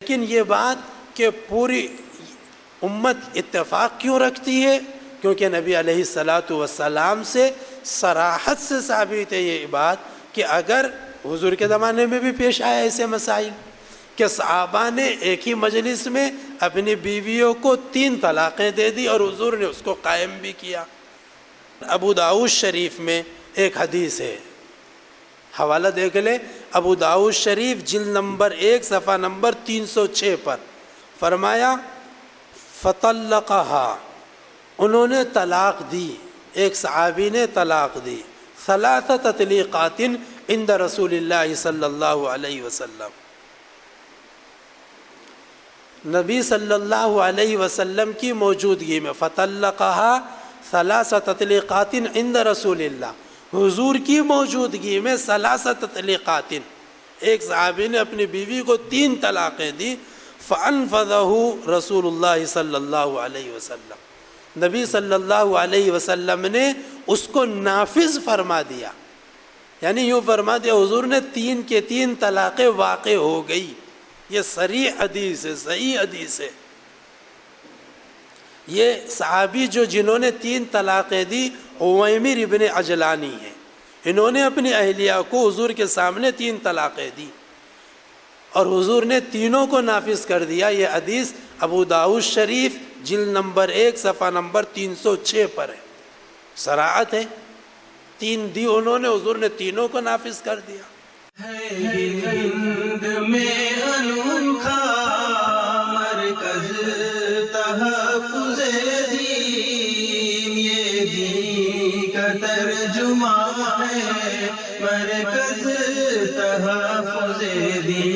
لیکن یہ بات کہ پوری امت اتفاق کیوں رکھتی ہے؟ کیونکہ نبی علیہ الصلاۃ والسلام سے صراحت سے ثابت ہے یہ بات کہ اگر حضور کے زمانے میں بھی پیش آیا ایسے مسائل کہ صحابہ نے ایک ہی مجلس میں اپنی بیویوں کو 3 طلاقیں دے دی اور حضور نے اس کو قائم بھی کیا۔ ابو داؤد شریف میں ایک حدیث ہے، حوالہ دیکھ لیں، ابو داؤد شریف جلد نمبر 1 صفحہ نمبر 306 پر فرمایا فطلقها، انہوں نے طلاق دی، ایک صحابی نے طلاق دی، 3 تطلیقات عند رسول اللہ صلی اللہ علیہ وسلم، نبی صلی اللہ علیہ وسلم کی موجودگی میں، فطلقها 3 تطلیقات عند رسول اللہ، حضور کی موجودگی میں 3 تطلیقات، ایک صحابی نے اپنی بیوی کو 3 طلاقیں دی، فانفذہ رسول اللہ صلی اللہ علیہ وسلم، نبی صلی اللہ علیہ وسلم نے اس کو نافذ فرما دیا، یعنی یوں فرما دیا حضور نے 3 کے 3 طلاقیں واقع ہو گئی۔ یہ صریح حدیث ہے، صحیح حدیث ہے۔ یہ صحابی جنہوں نے 3 طلاقیں دی عویمر ابن عجلانی ہیں، انہوں نے اپنی اہلیہ کو حضور کے سامنے 3 طلاقیں دی اور حضور نے تینوں کو نافذ کر دیا۔ یہ حدیث ابو داؤد شریف جلد نمبر 1 صفحہ نمبر 306 پر ہے، صراحت ہے، 3 دی انہوں نے، حضور نے تینوں کو نافذ کر دیا۔ ہند میں انوکھا مرکز تحفظ دین، یہ دین کا ترجمہ ہے مرکز تحفظ دین۔